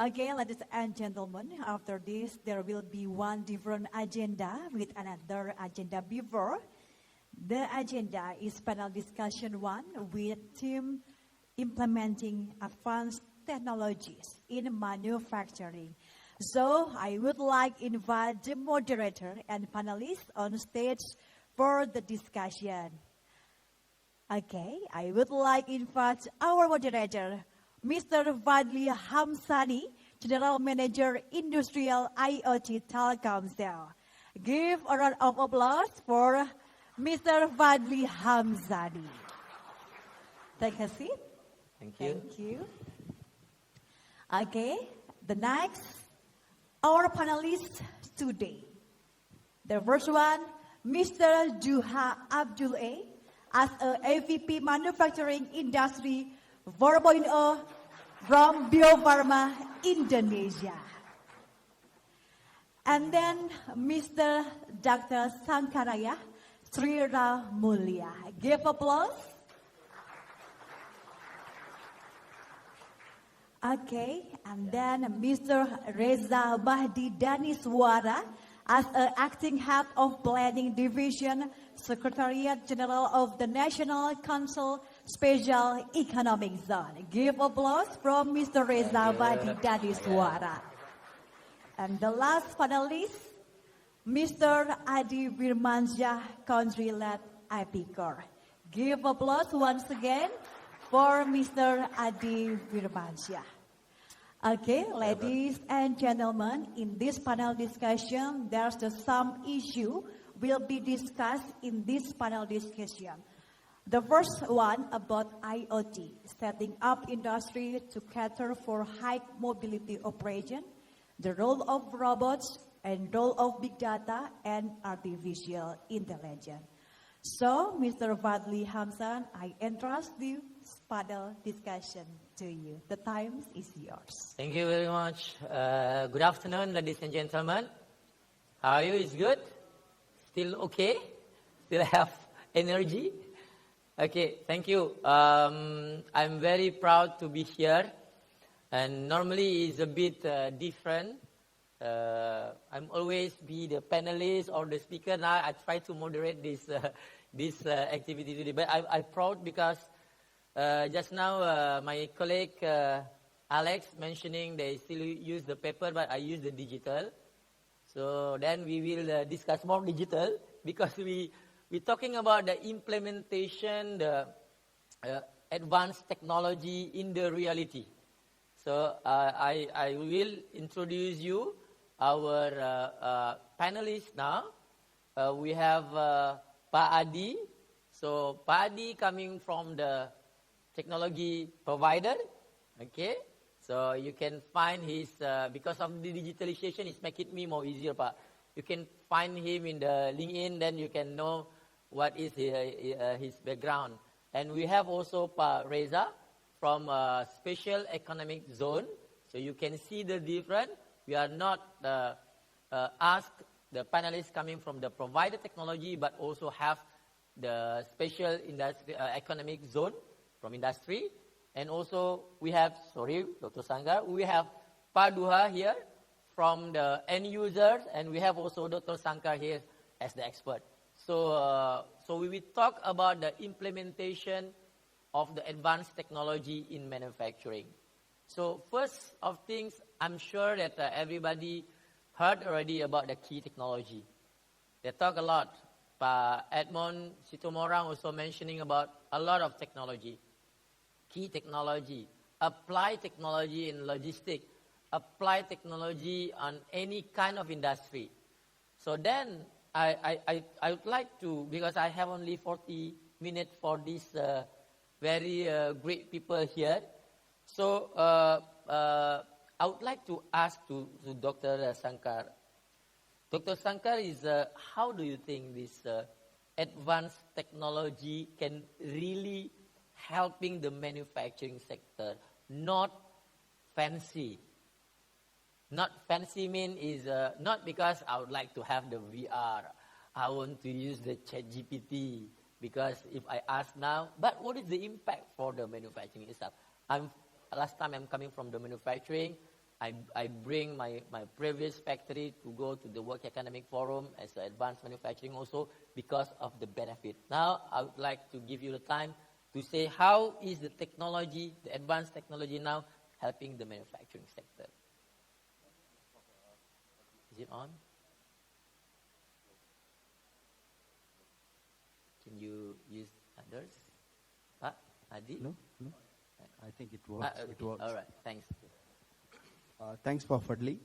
Okay, ladies and gentlemen, after this, there will be one different agenda with another agenda before. The agenda is panel discussion 1 with team implementing advanced technologies in manufacturing. So I would like to invite the moderator and panelists on stage for the discussion. Okay, I would like to invite our moderator, Mr. Fadli Hamsani, General Manager Industrial IoT Telkomsel. Give a round of applause for Mr. Fadli Hamsani. Take a seat. Thank you. Thank you. Okay, the next, our panelists today. The first one, Mr. Dhuha Abdul as a AVP Manufacturing Industry 4.0 from Bio Farma, Indonesia. And then Mr. Dr. Sankaraiah, Sreeramula. Give applause. Okay, and then Mr. Reza Mahdi Daniswara as acting head of planning division, Secretariat General of the National Council Special Economic Zone. Give applause from Mr. Reza Mahdi Daniswara. And the last panelist, Mr. Adhi Firmansyah, country-led Epicor. Give applause once again for Mr. Adhi Firmansyah. Okay, ladies and gentlemen, in this panel discussion, there's some issue will be discussed in this panel discussion. The first one about IoT, setting up industry to cater for high mobility operation, the role of robots, and role of big data and artificial intelligence. So, Mr. Fadli Hamsan, I entrust this panel discussion to you. The time is yours. Thank you very much. Good afternoon, ladies and gentlemen. How are you? Is good? Still okay? Still have energy? Okay, thank you. I'm very proud to be here. And normally it's a bit different. I'm always be the panelist or the speaker. Now I try to moderate this activity today. But I'm proud because just now my colleague Alex mentioning they still use the paper, but I use the digital. So then we will discuss more digital because we're talking about the implementation, the advanced technology in the reality. So I will introduce you our panelists now. We have Pak Adhi. So Pak Adhi coming from the technology provider. Okay. So you can find his, because of the digitalization, it's making me more easier, Pak. You can find him in the LinkedIn, then you can know what is his background. And we have also Pak Reza from Special Economic Zone. So you can see the difference. We are not asked the panelists coming from the provider technology, but also have the special industry, economic zone from industry. And also we have, sorry, Dr. Sankar, we have Pak Dhuha here from the end users, and we have also Dr. Sankar here as the expert. So, we will talk about the implementation of the advanced technology in manufacturing. So first of things, I'm sure that everybody heard already about the key technology. They talk a lot. Pak Edmond Sitomorang also mentioning about a lot of technology. Key technology, apply technology in logistics, apply technology on any kind of industry. So then I would like to, because I have only 40 minutes for this very great people here. So I would like to ask to Dr. Sankar. Dr. Sankar is, how do you think this advanced technology can really helping the manufacturing sector? Not fancy. Not fancy mean is not because I would like to have the VR. I want to use the ChatGPT because if I ask now, but what is the impact for the manufacturing itself? I'm last time I'm coming from the manufacturing, I bring my previous factory to go to the Work Economic Forum as an advanced manufacturing also because of the benefit. Now, I would like to give you the time to say how is the technology, the advanced technology now helping the manufacturing sector. Is it on? Can you use others? Adhi? No. I think it works. Okay. It works. All right, thanks. Thanks for Fadli.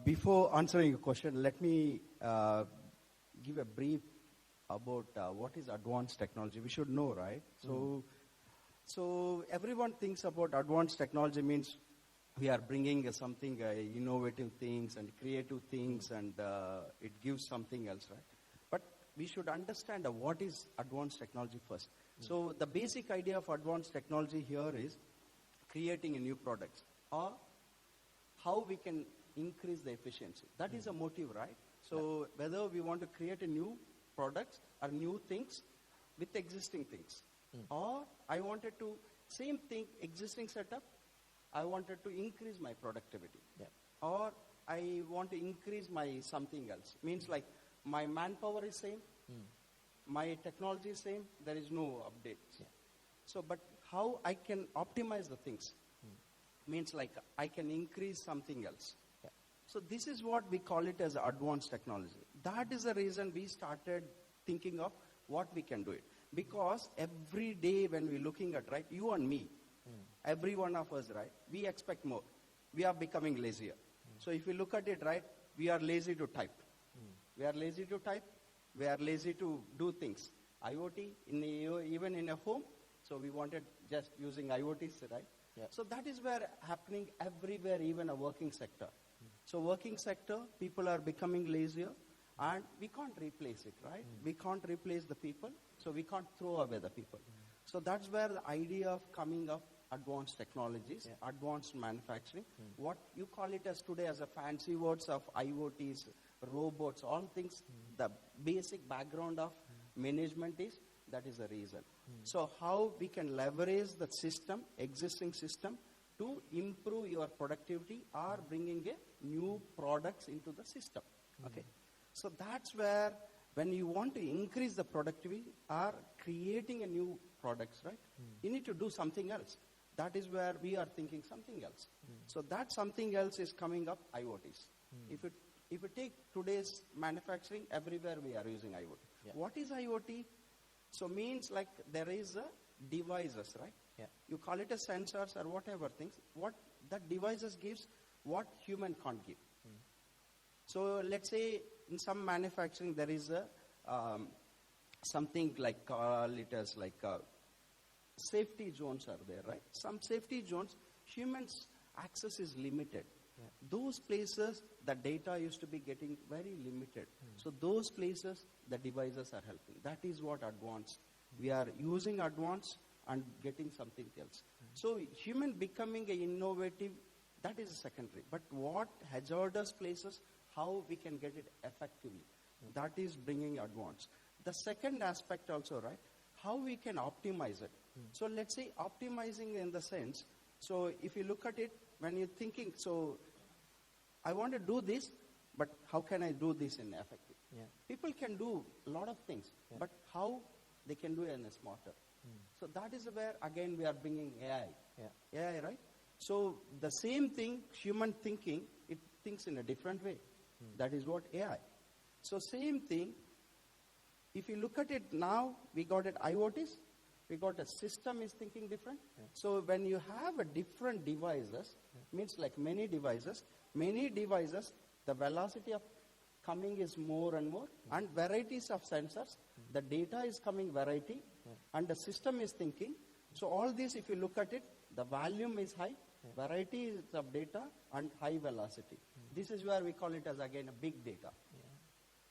Before answering your question, let me give a brief about what is advanced technology. We should know, right? So everyone thinks about advanced technology means we are bringing something innovative things and creative things, and it gives something else, right? But we should understand what is advanced technology first. So the basic idea of advanced technology here is creating a new products, or how we can increase the efficiency. That is a motive, right? So whether we want to create a new products or new things with existing things, or I wanted to, same thing, existing setup, I wanted to increase my productivity, or I want to increase my something else. Means like my manpower is same, my technology is same, there is no updates. So, but how I can optimize the things means like I can increase something else. So this is what we call it as advanced technology. That is the reason we started thinking of what we can do it. Because every day when we're looking at, right, you and me, every one of us, right, we expect more. We are becoming lazier. So if you look at it, right, we are lazy to type. We are lazy to type. We are lazy to do things. IoT, even in a home, so we wanted just using IoTs, right? So that is where happening everywhere, even a working sector. So working sector, people are becoming lazier, and we can't replace it, right? We can't replace the people, so we can't throw away the people. So that's where the idea of coming up advanced technologies, advanced manufacturing, what you call it as today as a fancy words of IoTs, robots, all things, the basic background of management is, that is the reason. So how we can leverage the system, existing system, to improve your productivity or bringing a new products into the system. Okay. So that's where when you want to increase the productivity or creating a new products, right, you need to do something else. That is where we are thinking something else. So that something else is coming up, IoTs. If you take today's manufacturing, everywhere we are using IoT. What is IoT? So means like there is a devices, right? You call it a sensors or whatever things. What that devices gives, what human can't give. So let's say in some manufacturing there is a something like call it as like safety zones are there, right? Some safety zones, humans access is limited. Those places, the data used to be getting very limited. So those places, the devices are helping. That is what advanced. We are using advanced and getting something else. So human becoming a innovative, that is secondary. But what hazardous places, how we can get it effectively, that is bringing advance. The second aspect also, right, how we can optimize it. So let's say optimizing in the sense, so if you look at it, when you're thinking, so I want to do this, but how can I do this in effective? People can do a lot of things, but how they can do it in a smarter. So that is where, again, we are bringing AI. AI, right? So the same thing, human thinking, it thinks in a different way. That is what AI. So same thing, if you look at it now, we got it IoTs, we got a system is thinking different. So when you have a different devices, means like many devices, the velocity of coming is more and more, and varieties of sensors, the data is coming variety, and the system is thinking. So all this, if you look at it, the volume is high, variety of data, and high velocity. This is where we call it as, again, a big data.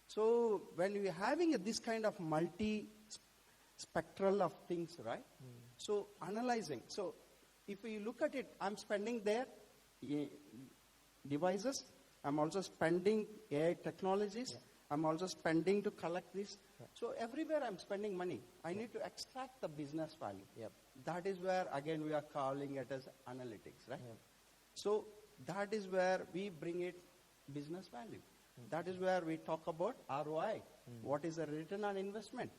So when we're having this kind of multi-spectral of things, right? So analyzing. So if we look at it, I'm spending there devices. I'm also spending AI technologies. I'm also spending to collect this. So everywhere I'm spending money, I need to extract the business value. Yep. That is where, again, we are calling it as analytics, right? Yep. So that is where we bring it business value. That is where we talk about ROI. What is the return on investment?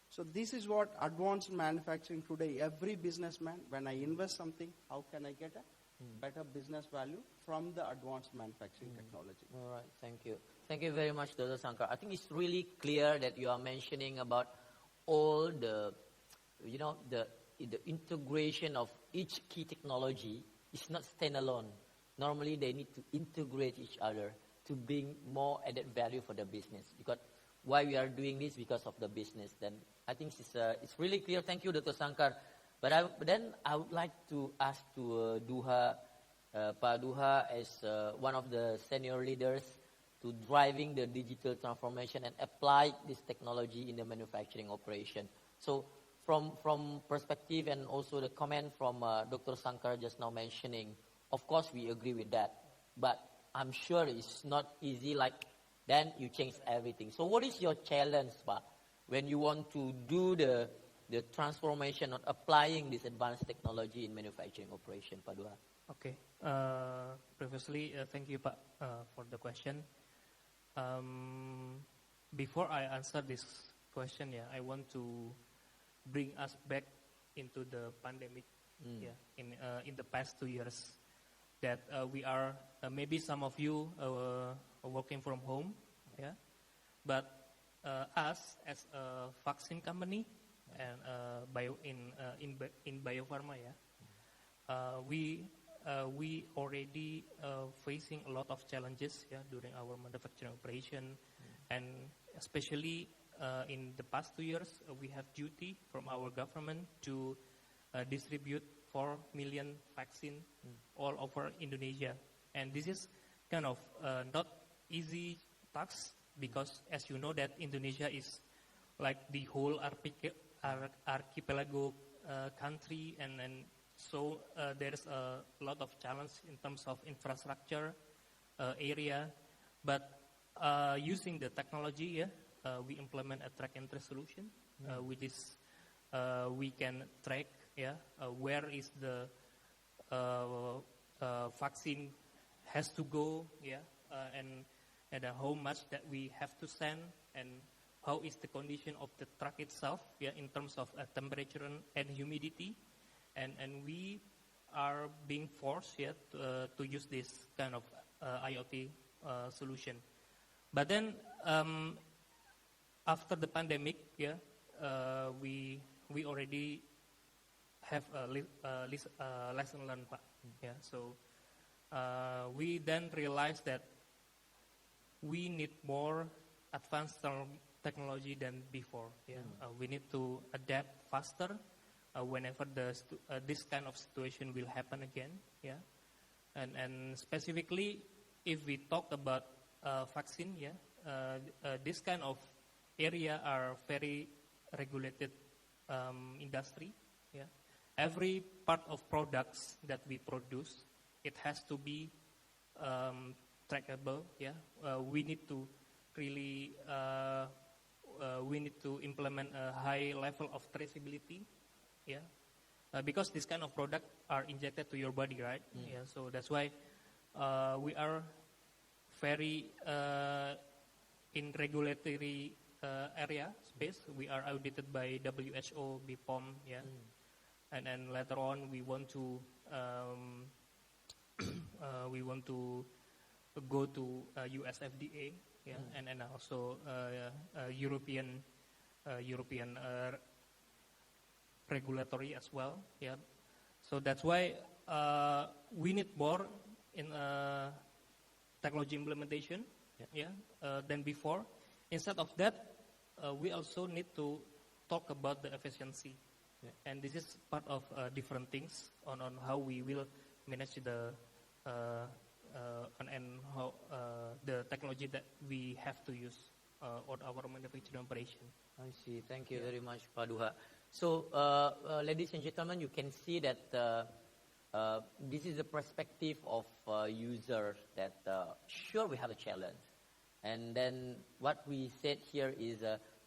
So this is what advanced manufacturing today, every businessman, when I invest something, how can I get a better business value from the advanced manufacturing technology? All right, thank you. Thank you very much, Dr. Sankar. I think it's really clear that you are mentioning about all the, the integration of each key technology is not standalone. Normally, they need to integrate each other to bring more added value for the business. Because why we are doing this? Because of the business. Then I think it's really clear. Thank you, Dr. Sankar. But then I would like to ask to Dhuha, Pak Dhuha, as one of the senior leaders to driving the digital transformation and apply this technology in the manufacturing operation. So from perspective and also the comment from Dr. Sankar just now mentioning, of course we agree with that. But I'm sure it's not easy like then you change everything. So what is your challenge, Pak, when you want to do the transformation of applying this advanced technology in manufacturing operation, Pak Dhuha? Okay. Previously, thank you, Pak, for the question. Before I answer this question, I want to bring us back into the pandemic. In the past 2 years, that we are maybe some of you working from home, but us as a vaccine company and in biopharma, we already facing a lot of challenges during our manufacturing operation, and especially in the past 2 years, we have duty from our government to distribute 4 million vaccine all over Indonesia. And this is kind of not easy task, because as you know that Indonesia is like the whole archipelago country, and so there's a lot of challenge in terms of infrastructure area. But using the technology, we implement a track and trace solution, which is we can track where is the vaccine has to go, and how much that we have to send, and how is the condition of the truck itself, in terms of temperature and humidity, and we are being forced to use this kind of IoT solution. But then after the pandemic, we already have a lesson learned, Pak. So we then realized that we need more advanced technology than before. We need to adapt faster whenever this kind of situation will happen again. And specifically, if we talk about vaccine, this kind of area are very regulated industry. Every part of products that we produce, it has to be trackable. We need to really we need to implement a high level of traceability. Because this kind of product are injected to your body, right? So that's why we are very in regulatory area space. We are audited by WHO, BPOM, and then later on we want to go to US FDA, and also European regulatory as well. So that's why we need more in technology implementation than before. Instead of that, we also need to talk about the efficiency. And this is part of different things on how we will manage the and how the technology that we have to use on our manufacturing operation. I see. Thank you very much, Pak Dhuha. So, ladies and gentlemen, you can see that this is the perspective of user that sure we have a challenge. And then what we said here is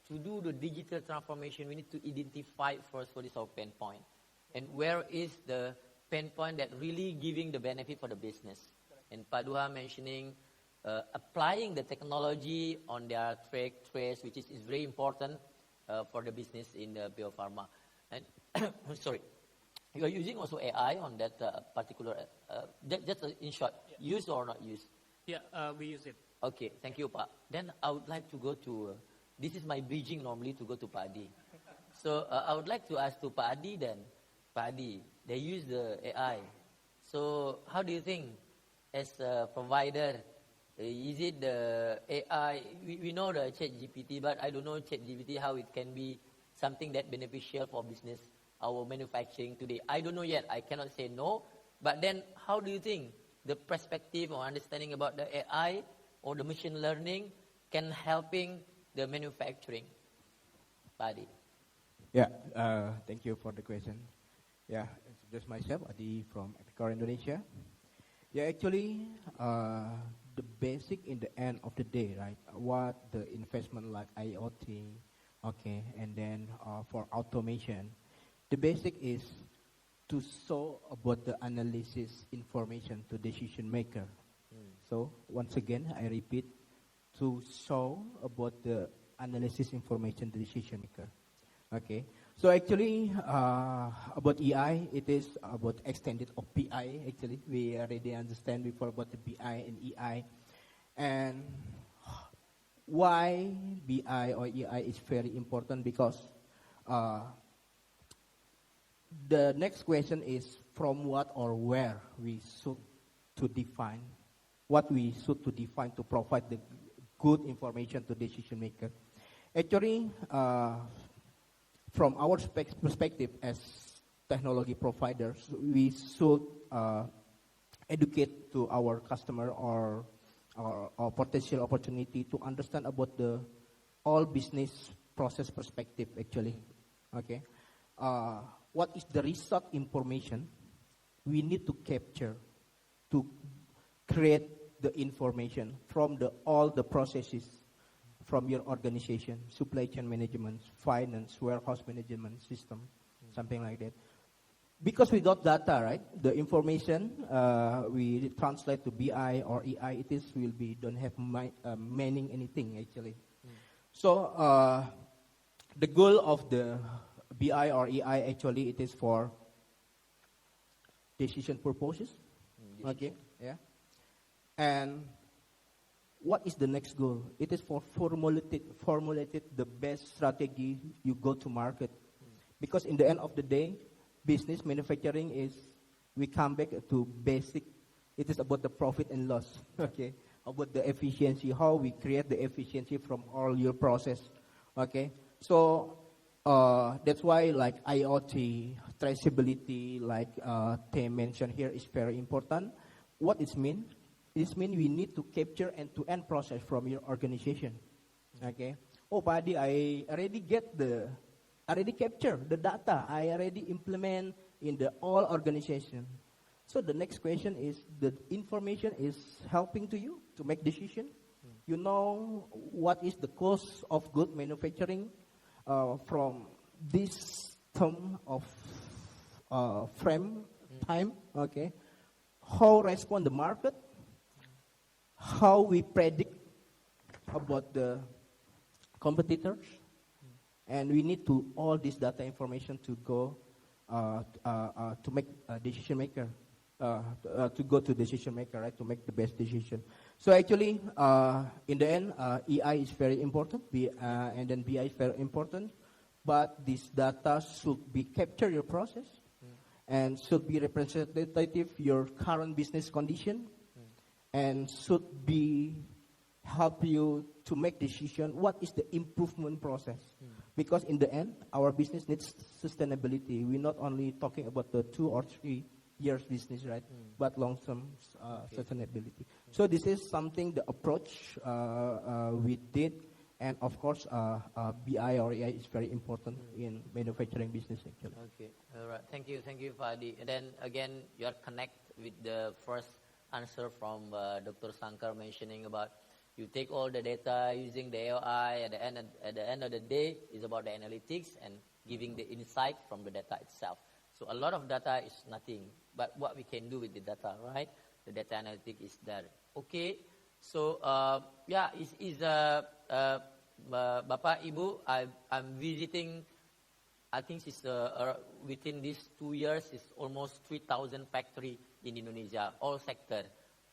to do the digital transformation, we need to identify first what is our pain point and where is the pain point that really giving the benefit for the business. And Pak Dhuha mentioning applying the technology on their trace, which is very important for the business in the biopharma. And sorry, you are using also AI on that particular, just in short, use or not use? Yeah, we use it. Okay, thank you, Pak. Then I would like to go to, this is my bridging normally to go to Pak Adhi. So I would like to ask to Pak Adhi then, Pak Adhi, they use the AI. So how do you think as a provider, is it the AI, we know the ChatGPT, but I don't know ChatGPT, how it can be something that beneficial for business, our manufacturing today. I don't know yet, I cannot say no, but then how do you think the perspective or understanding about the AI or the machine learning can helping the manufacturing? Paddy. Yeah, thank you for the question. Yeah, introduce myself, Adhi from Epicor, Indonesia. Yeah, actually, the basic in the end of the day, right? What the investment like IoT, okay, and then for automation, the basic is to show about the analysis information to decision maker. So once again, I repeat, to show about the analysis information to decision maker. Okay. So actually, about EI, it is about extended of BI. Actually, we already understand before about the BI and EI, and why BI or EI is very important because the next question is from what or where we should to define what we should to define to provide the good information to decision maker. Actually, from our perspective as technology providers, we should educate to our customer or potential opportunity to understand about the all business process perspective actually. Okay, what is the result information we need to capture to create the information from all the processes from your organization, supply chain management, finance, warehouse management system, something like that. Because we got data, right? The information we translate to BI or EI, don't have meaning anything actually. So the goal of the BI or EI actually it is for decision purposes. Okay, yeah. And what is the next goal? It is for formulated the best strategy you go to market. Because in the end of the day, business manufacturing is, we come back to basic. It is about the profit and loss, okay? About the efficiency, how we create the efficiency from all your process, okay? So that's why like IoT, traceability, like they mentioned here is very important. What it means? This means we need to capture end-to-end process from your organization. Okay. Oh, Paddy, I already capture the data. I already implement in the all organization. So the next question is, the information is helping to you to make decision. You know what is the cost of good manufacturing from this term of frame time. Okay. How respond the market? How we predict about the competitors, and we need to all this data information to go to make a decision maker, to go to decision maker, right, to make the best decision. So actually, in the end, EI is very important, and then BI is very important, but this data should be capture your process, and should be representative your current business condition. And should be help you to make decision what is the improvement process. Because in the end, our business needs sustainability. We're not only talking about the 2 or 3 years business, right? But long-term sustainability. So this is something, the approach we did. And of course, BI or AI is very important in manufacturing business actually. Okay, all right. Thank you, Fadli. And then again, you are connect with the first answer from Dr. Sankar mentioning about You take all the data using the AI. At the end of the day, it's about the analytics and giving the insight from the data itself. So a lot of data is nothing, but what we can do with the data, right? The data analytics is there. Okay, so Bapak Ibu, I'm visiting. I think it's within these 2 years, it's almost 3,000 factory in Indonesia, all sector,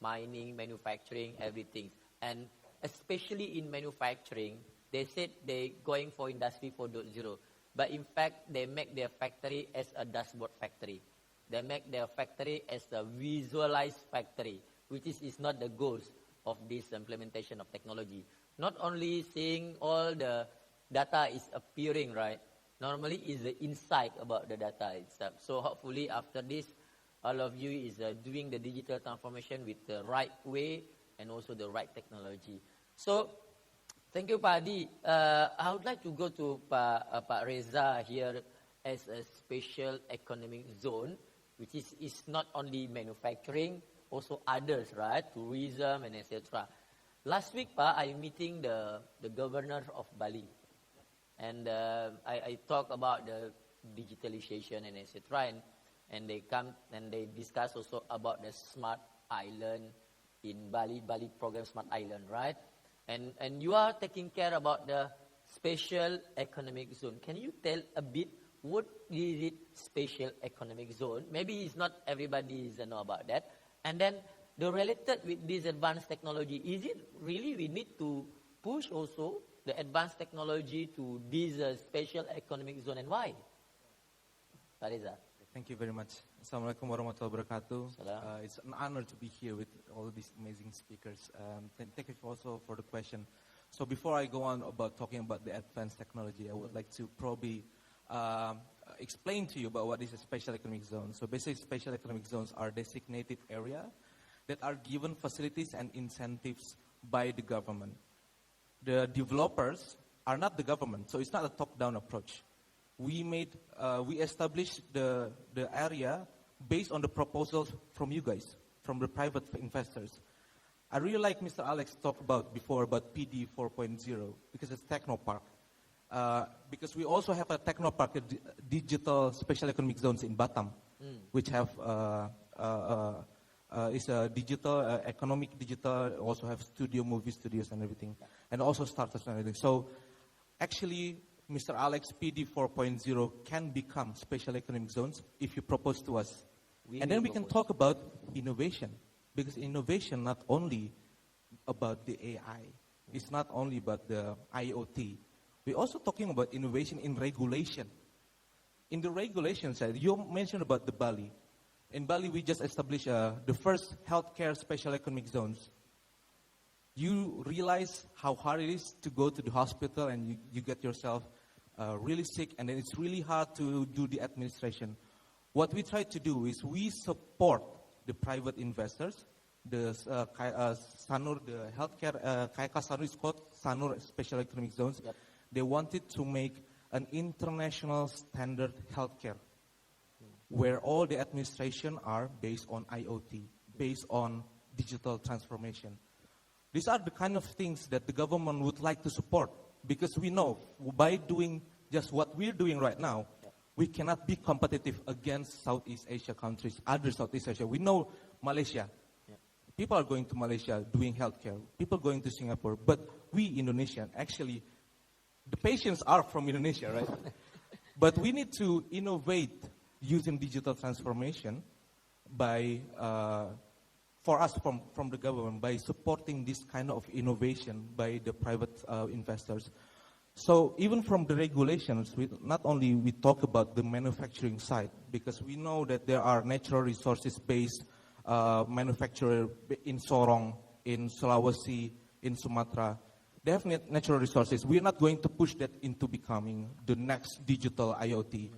mining, manufacturing, everything. And especially in manufacturing, they said they're going for Industry 4.0. But in fact, they make their factory as a dashboard factory. They make their factory as a visualized factory, which is not the goals of this implementation of technology. Not only seeing all the data is appearing, right? Normally is the insight about the data itself. So hopefully after this, all of you is doing the digital transformation with the right way and also the right technology. So thank you, Pak Adhi. I would like to go to Pak Reza here as a special economic zone, which is not only manufacturing, also others, right? Tourism and etc. Last week, Pak, I'm meeting the governor of Bali. And I talk about the digitalization and etc. And they come and they discuss also about the smart island in Bali program Smart Island, right? And you are taking care about the special economic zone. Can you tell a bit what is it special economic zone? Maybe it's not everybody is know about that. And then the related with this advanced technology, is it really we need to push also the advanced technology to this special economic zone, and why? Pak Reza. Thank you very much. Assalamualaikum warahmatullahi wabarakatuh. It's an honor to be here with all these amazing speakers. Thank you also for the question. So before I go on about talking about the advanced technology, I would like to probably explain to you about what is a special economic zone. So basically, special economic zones are designated area that are given facilities and incentives by the government. The developers are not the government, so it's not a top-down approach. We established the area based on the proposals from you guys, from the private investors. I really like Mr. Alex talked about before about PD 4.0 because it's technopark. Because we also have a technopark, digital special economic zones in Batam, which have is a digital, economic digital, also have movie studios and everything, and also startups and everything. So actually, Mr. Alex, PD 4.0 can become special economic zones if you propose to us. And then we can talk about innovation, because innovation not only about the AI, it's not only about the IoT. We're also talking about innovation in regulation. In the regulation side, you mentioned about the Bali. In Bali, we just established the first healthcare special economic zones. You realize how hard it is to go to the hospital and you get yourself really sick, and then it's really hard to do the administration. What we try to do is we support the private investors. The Sanur, the healthcare, Sanur is called Sanur Special Economic Zones. Yep. They wanted to make an international standard healthcare where all the administration are based on IoT, based on digital transformation. These are the kind of things that the government would like to support, because we know by doing just what we're doing right now, we cannot be competitive against Southeast Asia countries, other Southeast Asia. We know Malaysia. People are going to Malaysia doing healthcare. People going to Singapore. But we Indonesian, actually, the patients are from Indonesia, right? But we need to innovate using digital transformation by, for us from the government, by supporting this kind of innovation by the private investors. So even from the regulations, not only we talk about the manufacturing side, because we know that there are natural resources-based manufacturer in Sorong, in Sulawesi, in Sumatra. They have natural resources. We're not going to push that into becoming the next digital IoT.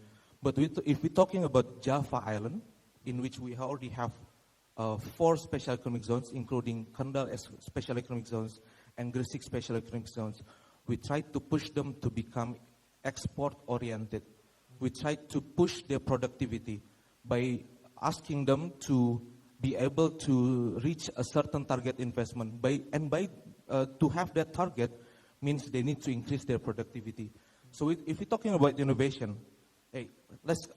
But if we're talking about Java Island, in which we already have 4 special economic zones, including Kendal special economic zones and Gresik special economic zones, we try to push them to become export-oriented. We try to push their productivity by asking them to be able to reach a certain target investment by to have that target means they need to increase their productivity. So if we're talking about innovation, hey, let's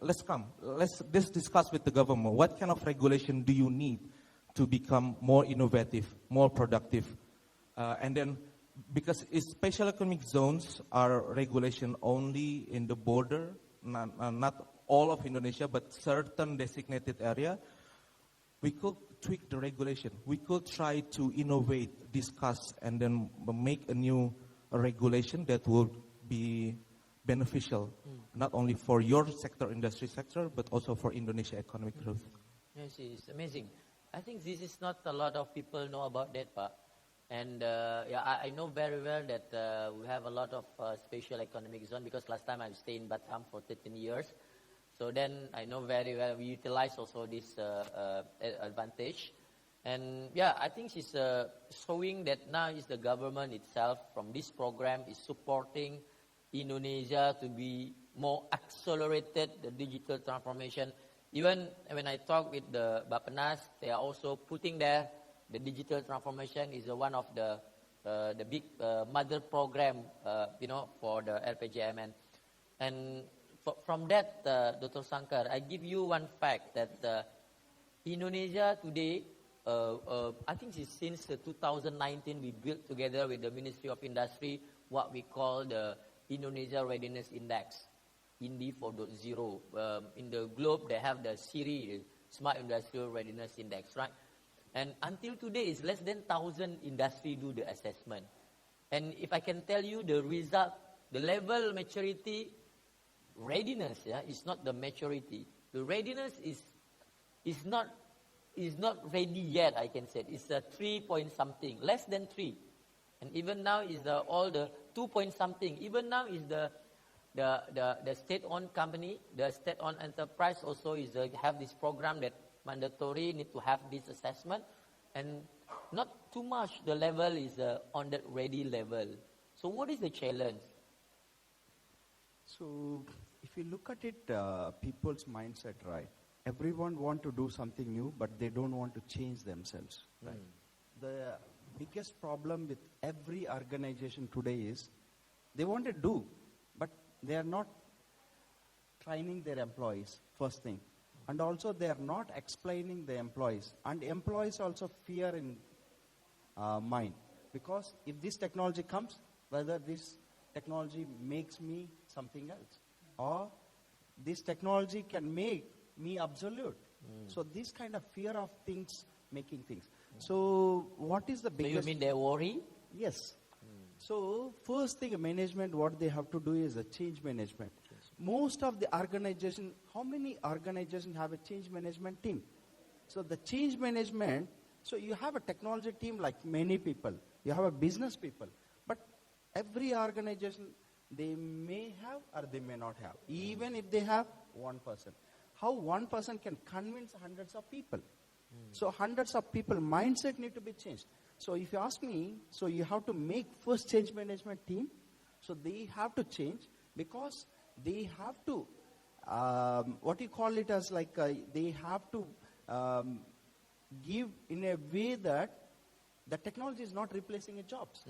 discuss with the government. What kind of regulation do you need to become more innovative, more productive? And then, because special economic zones are regulation only in the border, not all of Indonesia, but certain designated area, we could tweak the regulation. We could try to innovate, discuss, and then make a new regulation that would be beneficial, not only for your sector, industry sector, but also for Indonesia economic growth. Yes, it's amazing. I think this is not a lot of people know about that, Pak. And I know very well that we have a lot of special economic zone, because last time I stayed in Batam for 13 years. So then I know very well we utilize also this advantage. And I think she's showing that now is the government itself from this program is supporting Indonesia to be more accelerated the digital transformation. Even when I talk with the Bappenas, they are also putting there the digital transformation is one of the big mother program, for the RPJMN. And from that, Dr. Sankar, I give you one fact that Indonesia today, I think since 2019, we built together with the Ministry of Industry what we call the Indonesia Readiness Index, INDI 4.0. In the globe, they have the SIRI, Smart Industrial Readiness Index, right? And until today, it's less than 1,000 industry do the assessment. And if I can tell you the result, the level maturity, readiness, is not the maturity. The readiness is not ready yet, I can say. It's a 3 point something, less than 3. And even now is all the 2 point something. Even now is the state-owned company, the state-owned enterprise also have this program that mandatory need to have this assessment, and not too much the level is on that ready level. So what is the challenge? So if you look at it, people's mindset, right? Everyone want to do something new, but they don't want to change themselves, right? The biggest problem with every organization today is they want to do, but they are not training their employees, first thing. And also they are not explaining the employees. And employees also fear in mind. Because if this technology comes, whether this technology makes me something else, or this technology can make me obsolete. So this kind of fear of things, making things. So what is the biggest... So you mean they worry? Yes. So first thing, management, what they have to do is a change management. Most of the organization, how many organizations have a change management team? So the change management, so you have a technology team like many people. You have a business people. But every organization, they may have or they may not have. Even if they have one person. How one person can convince hundreds of people? So hundreds of people mindset need to be changed. So if you ask me, so you have to make first change management team. So they have to change because they have to, what you call it as like, they have to give in a way that the technology is not replacing jobs.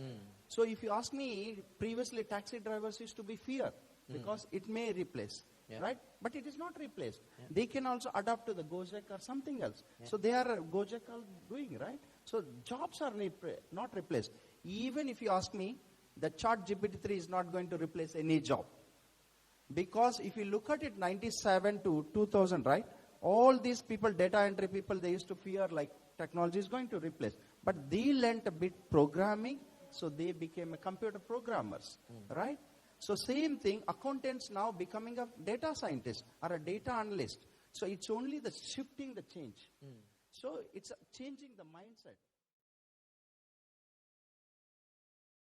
So if you ask me, previously taxi drivers used to be feared because it may replace, right? But it is not replaced. They can also adapt to the Gojek or something else. So they are Gojek are doing, right? So jobs are not replaced. Even if you ask me, the ChatGPT 3 is not going to replace any job. Because if you look at it, 97 to 2000, right? All these people, data entry people, they used to fear like technology is going to replace. But they learned a bit programming, so they became a computer programmers, right? So same thing, accountants now becoming a data scientist or a data analyst. So it's only the shifting the change. So it's changing the mindset.